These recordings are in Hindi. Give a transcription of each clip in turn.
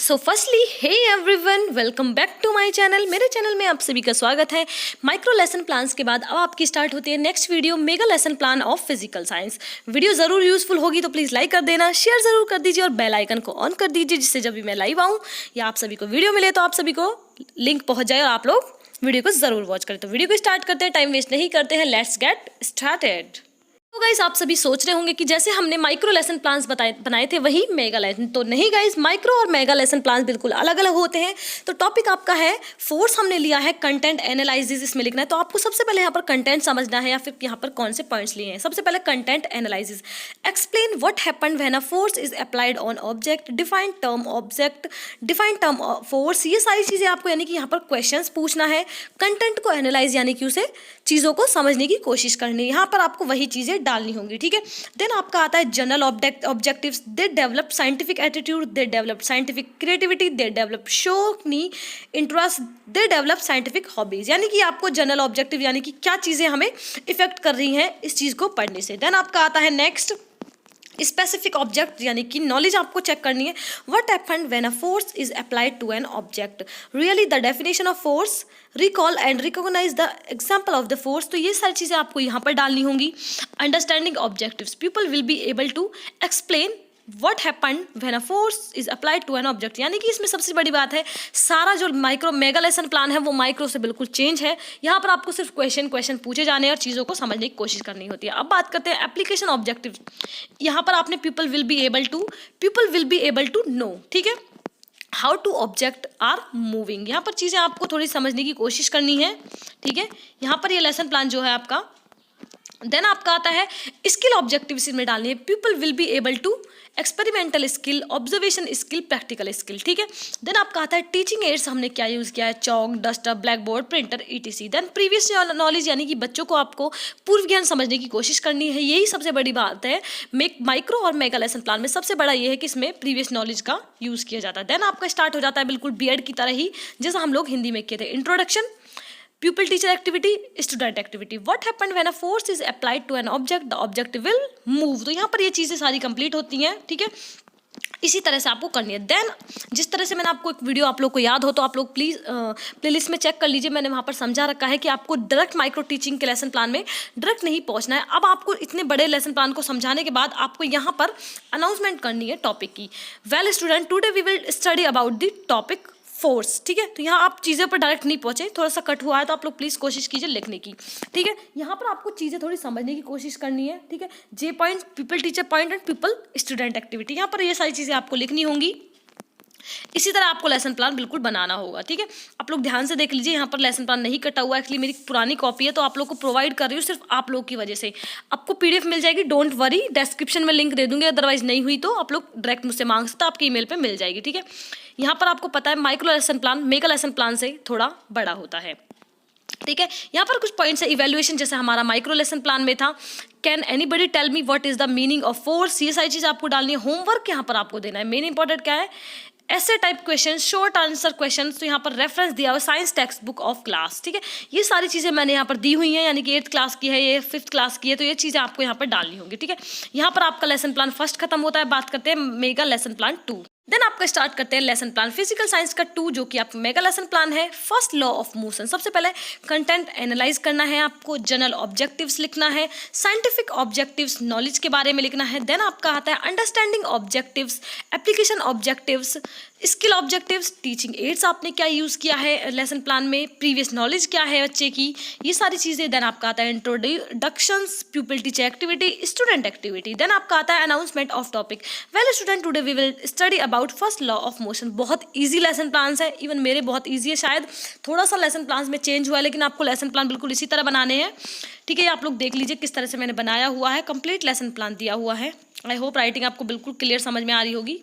So firstly hey everyone, welcome back to my channel. मेरे चैनल में आप सभी का स्वागत है। माइक्रो लेसन प्लान्स के बाद अब आपकी स्टार्ट होती है next video, mega lesson plan of physical science. Video जरूर यूजफुल होगी तो प्लीज़ लाइक कर देना, शेयर जरूर कर दीजिए और बेल आइकन को ऑन कर दीजिए, जिससे जब भी मैं लाइव आऊँ या आप सभी को वीडियो मिले तो आप सभी को लिंक पहुँच जाए और आप लोग वीडियो को जरूर वॉच करें। तो वीडियो को स्टार्ट करते हैं, टाइम वेस्ट नहीं करते हैं, लेट्स गेट स्टार्टेड। तो गाइस आप सभी सोच रहे होंगे कि जैसे हमने माइक्रो लेसन प्लान्स बनाए थे वही मेगा लेसन, तो नहीं गाइस, माइक्रो और मेगा लेसन प्लान्स बिल्कुल अलग अलग होते हैं। तो टॉपिक आपका है फोर्स, हमने लिया है कंटेंट एनालिसिस, इसमें लिखना है। तो आपको सबसे पहले यहाँ पर कंटेंट समझना है या फिर यहाँ पर कौन से पॉइंट्स लिए हैं। सबसे पहले content analysis, explain what happened when a force is applied on object, define term object, define term force. ये सारी चीजें आपको यानी कि यहाँ पर क्वेश्चंस पूछना है। कंटेंट को एनालाइज यानी कि उसे चीजों को समझने की कोशिश करनी है, यहाँ पर आपको वही चीजें डालनी होंगी, ठीक है। देन आपका आता है general objectives, they develop scientific attitude, they develop scientific creativity, they develop शौक नी interest, they develop scientific hobbies. यानी कि आपको जनरल ऑब्जेक्टिव यानी कि क्या चीजें हमें इफेक्ट कर रही हैं इस चीज को पढ़ने से। देन आपका आता है नेक्स्ट स्पेसिफिक ऑब्जेक्ट, यानी कि नॉलेज आपको चेक करनी है। What happened when a force is applied to an object, really the definition of force, recall and recognise the example of the force. तो ये सारी चीजें आपको यहाँ पर डालनी होंगी। Understanding objectives, people will be able to explain what happened when a force is applied to an object. यानी कि इसमें सबसे बड़ी बात है, सारा जो माइक्रो मेगा लेसन प्लान है वो माइक्रो से बिल्कुल चेंज है। यहाँ पर आपको सिर्फ क्वेश्चन पूछे जाने और चीज़ों को समझने की कोशिश करनी होती है। अब बात करते हैं एप्लीकेशन ऑब्जेक्टिव। यहाँ पर आपने people will be able to know, ठीक है, how to object are moving. यहाँ पर चीज़ें आपको थोड़ी समझने की कोशिश करनी है, ठीक है। यहाँ पर ये लेसन प्लान जो है आपका। देन आपका आता है स्किल ऑब्जेक्टिव्स में डालनी है। People will be able to experimental skill, observation skill, practical skill, ठीक है। देन आपका आता है टीचिंग एड्स, हमने क्या यूज़ किया है, chalk, duster, black board, printer, ETC. Then previous knowledge, यानी कि बच्चों को आपको पूर्व ज्ञान समझने की कोशिश करनी है। यही सबसे बड़ी बात है माइक्रो और मेगा लेसन प्लान में। सबसे बड़ा ये है कि इसमें प्रीवियस नॉलेज का यूज़ किया जाता है। देन आपका स्टार्ट हो जाता है बिल्कुल बीएड की तरह ही, जैसा हम लोग हिंदी में किए थे। Introduction, pupil teacher activity, student activity, what happened when a force is applied to an object, the object will move। तो यहाँ पर ये चीज़ें सारी कंप्लीट होती हैं, ठीक है। इसी तरह से आपको करनी है। देन जिस तरह से मैंने आपको एक वीडियो, आप लोग को याद हो तो आप लोग प्लीज़ प्लेलिस्ट में चेक कर लीजिए, मैंने वहाँ पर समझा रखा है कि आपको डायरेक्ट माइक्रो टीचिंग के लेसन प्लान में डायरेक्ट नहीं पहुँचना है। अब आपको इतने बड़े लेसन प्लान को समझाने के बाद आपको यहाँ पर अनाउंसमेंट करनी है टॉपिक की। Well student, today we will study about the topic force, ठीक है। तो यहाँ आप चीज़ों पर डायरेक्ट नहीं पहुंचे, थोड़ा सा कट हुआ है, तो आप लोग प्लीज़ कोशिश कीजिए लिखने की, ठीक है। यहाँ पर आपको चीज़ें थोड़ी समझने की कोशिश करनी है, ठीक है। J point, pupil teacher point and pupil student activity, यहाँ पर ये सारी चीज़ें आपको लिखनी होंगी। इसी तरह आपको लेसन प्लान बिल्कुल बनाना होगा, ठीक है। आप लोग ध्यान से देख लीजिए, यहाँ पर लेसन प्लान नहीं कटा हुआ है, एक्चुअली मेरी पुरानी कॉपी है तो आप लोग को प्रोवाइड कर रही हूँ सिर्फ आप लोग की वजह से। आपको पीडीएफ मिल जाएगी, डोंट वरी, डिस्क्रिप्शन में लिंक दे दूंगी, अदरवाइज नहीं हुई तो आप लोग डायरेक्ट मुझसे मांग सकते, आपके ईमेल पे मिल जाएगी, ठीक है। यहाँ पर आपको पता है micro lesson plan mega lesson plan से थोड़ा बड़ा होता है, ठीक है। यहाँ पर कुछ पॉइंट्स है। इवैल्यूएशन, जैसे हमारा माइक्रो लेसन प्लान में था, can anybody tell me what is the meaning of force, ये सारी चीज़ आपको डालनी है। होमवर्क यहाँ पर आपको देना है, मेन इंपॉर्टेंट क्या है, ऐसे type question, short answer question. तो यहाँ पर रेफरेंस दिया हुआ science text book of class, ठीक है। ये सारी चीज़ें मैंने यहाँ पर दी हुई हैं, यानी कि 8th क्लास की है, ये 5th क्लास की है, तो ये चीज़ें आपको यहाँ पर डालनी होंगी, ठीक है। यहाँ पर आपका लेसन प्लान फर्स्ट खत्म होता है। बात करते हैं मेगा लेसन प्लान 2। देन आपका स्टार्ट करते हैं लेसन प्लान फिजिकल साइंस का 2, जो कि आपका मेगा लेसन प्लान है। फर्स्ट लॉ ऑफ मोशन, सबसे पहले कंटेंट एनालाइज करना है आपको, जनरल ऑब्जेक्टिव्स लिखना है, साइंटिफिक ऑब्जेक्टिव्स नॉलेज के बारे में लिखना है। देन आपका आता है understanding objectives, application objectives, skill objectives, teaching ads आपने क्या यूज़ किया है लेसन प्लान में, प्रीवियस नॉलेज क्या है बच्चे की, ये सारी चीज़ें। देन आपका आता है introductions, pupil teacher activity, student activity. Then आपका आता है announcement of topic. Well student, today we will study about first law of motion. बहुत ईजी लेसन प्लान है, इवन मेरे बहुत ईजी है, शायद थोड़ा सा लेसन प्लान में चेंज हुआ है, लेकिन आपको लेसन प्लान बिल्कुल इसी तरह बनाने हैं, ठीक है। आप लोग देख लीजिए किस तरह से मैंने बनाया हुआ है, कंप्लीट लेसन प्लान दिया हुआ है। आई होप राइटिंग आपको बिल्कुल क्लियर समझ में आ रही होगी।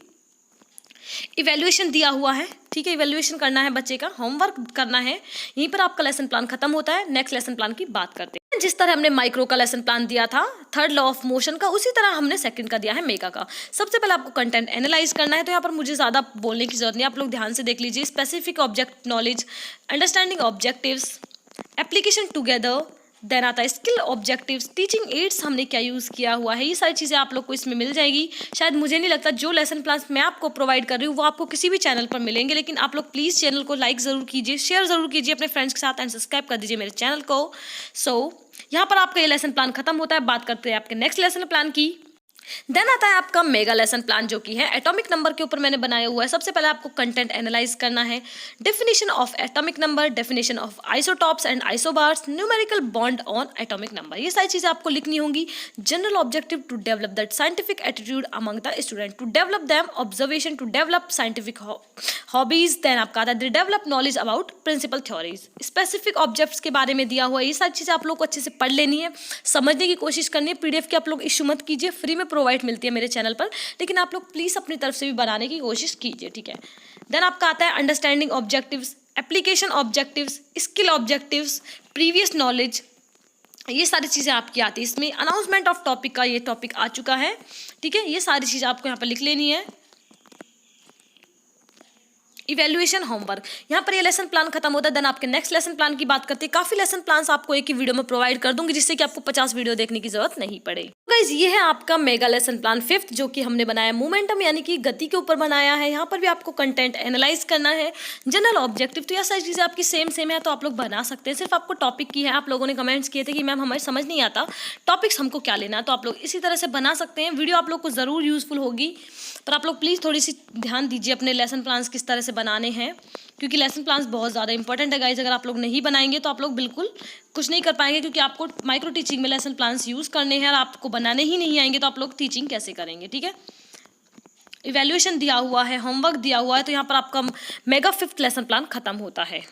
इवैल्यूएशन दिया हुआ है, ठीक है, इवैल्यूएशन करना है बच्चे का, होमवर्क करना है। यहीं पर आपका लेसन प्लान खत्म होता है। नेक्स्ट लेसन प्लान की बात करते हैं। जिस तरह हमने माइक्रो का लेसन प्लान दिया था थर्ड लॉ ऑफ मोशन का, उसी तरह हमने सेकंड का दिया है मेगा का। सबसे पहले आपको कंटेंट एनालाइज करना है, तो यहाँ पर मुझे ज़्यादा बोलने की जरूरत नहीं, आप लोग ध्यान से देख लीजिए। Specific object knowledge, understanding objectives, application together, then आता है स्किल ऑब्जेक्टिव्स, टीचिंग एड्स हमने क्या यूज़ किया हुआ है, ये सारी चीज़ें आप लोग को इसमें मिल जाएगी। शायद मुझे नहीं लगता जो लेसन प्लान मैं आपको प्रोवाइड कर रही हूँ वो आपको किसी भी चैनल पर मिलेंगे, लेकिन आप लोग प्लीज़ चैनल को लाइक ज़रूर कीजिए, शेयर ज़रूर कीजिए अपने फ्रेंड्स के साथ एंड सब्सक्राइब कर दीजिए मेरे चैनल को। सो यहाँ पर आपका ये लेसन प्लान खत्म होता है। बात करते हैं आपके नेक्स्ट लेसन प्लान की। देन आता है आपका मेगा लेसन प्लान, जो कि है एटॉमिक नंबर के ऊपर मैंने बनाया हुआ है। सबसे पहले आपको कंटेंट एनालाइज करना है, definition of atomic number, definition of isotopes and isobars, numerical bond on atomic number, ये सारी चीज़ें आपको लिखनी होंगी। General objective to develop that scientific attitude among the student, to develop them observation, to develop scientific hobbies. Then आपका आता है develop knowledge about principle theories, specific objects के बारे में दिया हुआ है। ये सारी चीज़ें आप लोग को अच्छे से पढ़ लेनी है, समझने की कोशिश करनी है। PDF की आप लोग इशू मत कीजिए, फ्री में प्रोवाइड मिलती है मेरे चैनल पर, लेकिन आप लोग प्लीज़ अपनी तरफ से भी बनाने की कोशिश कीजिए, ठीक है। देन आपका आता है understanding objectives, application objectives, skill objectives, previous knowledge, ये सारी चीज़ें आपकी आती है। इसमें अनाउंसमेंट ऑफ टॉपिक का ये टॉपिक आ चुका है, ठीक है। ये सारी चीज़ें आपको यहाँ पर लिख लेनी है। इवैल्यूएशन होमवर्क, यहाँ पर ये लेसन प्लान खत्म होता है। देन आपके नेक्स्ट लेसन प्लान की बात करते हैं। काफ़ी लेसन प्लान्स आपको एक ही वीडियो में प्रोवाइड कर दूंगी, जिससे कि आपको 50 वीडियो देखने की जरूरत नहीं पड़े। गाइस ये है आपका मेगा लेसन प्लान 5th, जो कि हमने बनाया मोमेंटम यानी कि गति के ऊपर बनाया है। यहाँ पर भी आपको कंटेंट एनालाइज करना है, जनरल ऑब्जेक्टिव, तो यह सारी चीज़ें आपकी सेम है, तो आप लोग बना सकते हैं। सिर्फ आपको टॉपिक की है। आप लोगों ने कमेंट्स किए थे कि मैम हमें समझ नहीं आता टॉपिक्स हमको क्या लेना है, तो आप लोग इसी तरह से बना सकते हैं। वीडियो आप लोग को ज़रूर यूजफुल होगी, पर आप लोग प्लीज़ थोड़ी सी ध्यान दीजिए अपने लेसन प्लान्स किस तरह से बनाने हैं, क्योंकि लेसन प्लान्स बहुत ज़्यादा इंपॉर्टेंट है गाइज। अगर आप लोग नहीं बनाएंगे तो आप लोग बिल्कुल कुछ नहीं कर पाएंगे, क्योंकि आपको माइक्रो टीचिंग में लेसन प्लान्स यूज़ करने हैं और आपको बनाने ही नहीं आएंगे तो आप लोग टीचिंग कैसे करेंगे, ठीक है। इवैल्यूएशन दिया हुआ है, होमवर्क दिया हुआ है, तो यहाँ पर आपका मेगा 5th लेसन प्लान खत्म होता है।